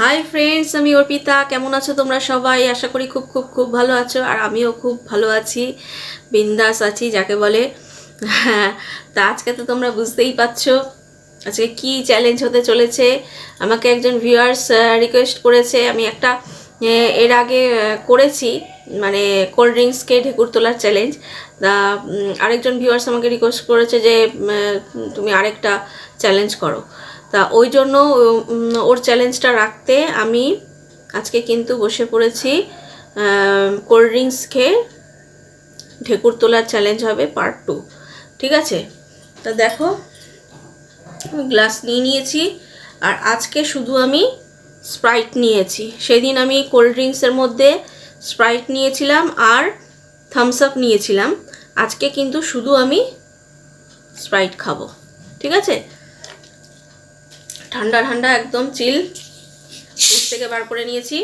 Hi friends, আমি অর্পিতা। কেমন আছো তোমরা সবাই? আশা করি খুব খুব খুব ভালো আছো। আর আমিও খুব ভালো আছি, বিন্দাস আছি যাকে বলে। হ্যাঁ, তা আজকে তো তোমরা বুঝতেই পারছো আজকে কি চ্যালেঞ্জ হতে চলেছে। আমাকে একজন ভিউয়ার্স রিকোয়েস্ট করেছে। আমি একটা এর আগে করেছি, মানে কোল্ড ড্রিঙ্কসকে ঢেকুর তোলার চ্যালেঞ্জ। তা আরেকজন ভিউয়ার্স আমাকে রিকোয়েস্ট করেছে যে তুমি আরেকটা চ্যালেঞ্জ করো। তা ওই জন্য ওর চ্যালেঞ্জটা রাখতে আমি আজকে কিন্তু বসে পড়েছি। কোল্ড ড্রিঙ্কস খেয়ে ঢেকুর তোলার চ্যালেঞ্জ হবে পার্ট 2। ঠিক আছে, তা দেখো গ্লাস নিয়ে নিয়েছি। আর আজকে শুধু আমি স্প্রাইট নিয়েছি। সেদিন আমি কোল্ড ড্রিঙ্কসের মধ্যে স্প্রাইট নিয়েছিলাম আর থামস আপ নিয়েছিলাম। আজকে কিন্তু শুধু আমি স্প্রাইট খাবো। ঠিক আছে, ঠান্ডা ঠান্ডা একদম চিল, ফ্রিজ থেকে বার করে নিয়েছি।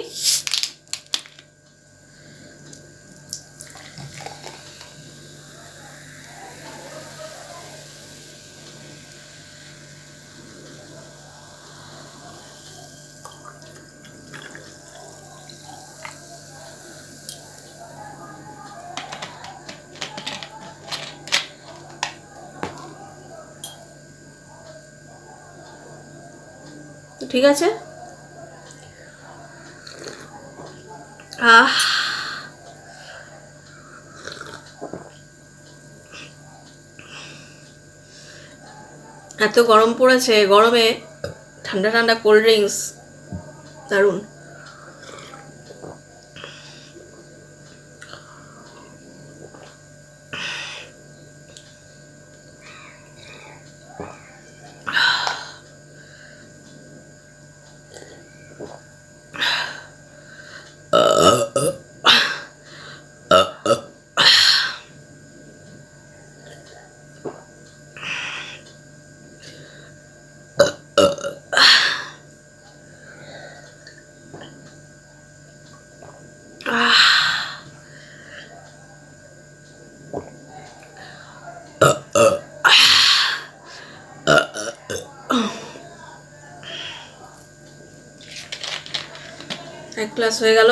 ঠিক আছে, এত গরম পড়েছে, গরমে ঠান্ডা ঠান্ডা কোল্ড ড্রিঙ্কস দারুণ। এক গ্লাস হয়ে গেল।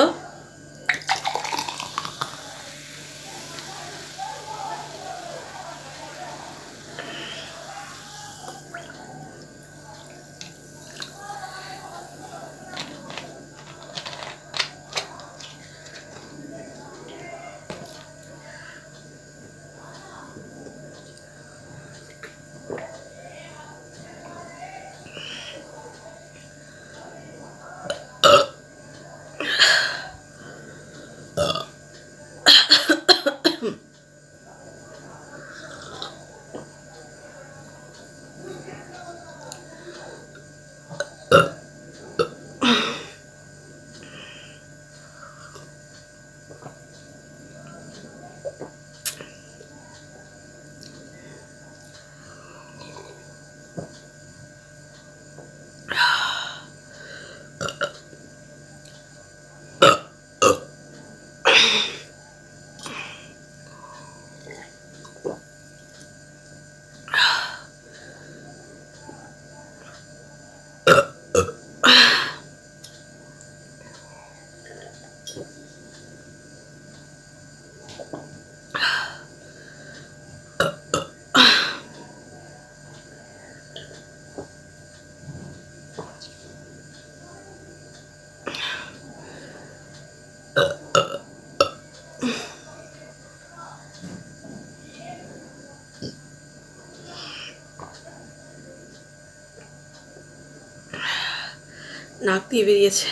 নাক দিয়ে বেরিয়েছে।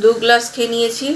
দু গ্লাস খেয়ে নিয়েছি।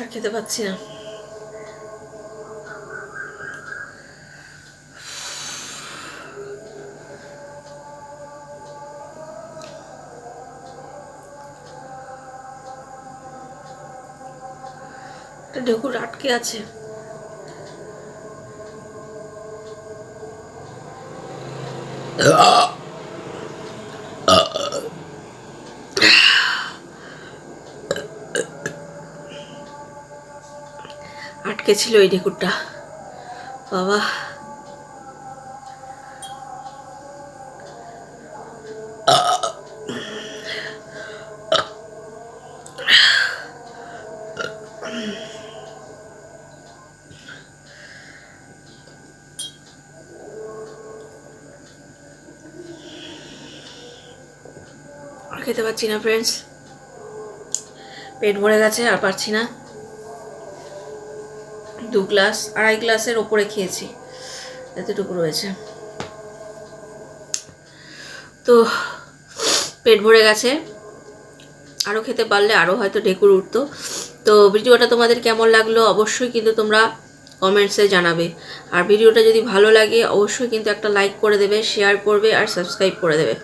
আর খেতে পাচ্ছি না। ঢেকুর আটকে আছে। আটকে ছিল এই ঢেকুরটা, বাবা। আর খেতে পাচ্ছি না ফ্রেন্ডস, পেট ভরে গেছে, আর পারছি না। 2 গ্লাস, 2.5 গ্লাসের ওপরে খেয়েছি, এতটুকু রয়েছে। তো পেট ভরে গেছে, আরও খেতে পারলে আরও হয়তো ঢেকুর উঠতো। তো ভিডিওটা তোমাদের কেমন লাগলো অবশ্যই কিন্তু তোমরা কমেন্টসে জানাবে। আর ভিডিওটা যদি ভালো লাগে অবশ্যই কিন্তু একটা লাইক করে দেবে, শেয়ার করবে আর সাবস্ক্রাইব করে দেবে।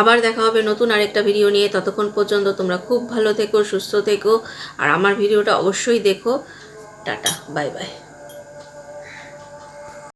আবার দেখা হবে নতুন আরেকটা ভিডিও নিয়ে। ততক্ষণ পর্যন্ত তোমরা খুব ভালো থেকো, সুস্থ থেকো, আর আমার ভিডিওটা অবশ্যই দেখো। Tata, bye bye.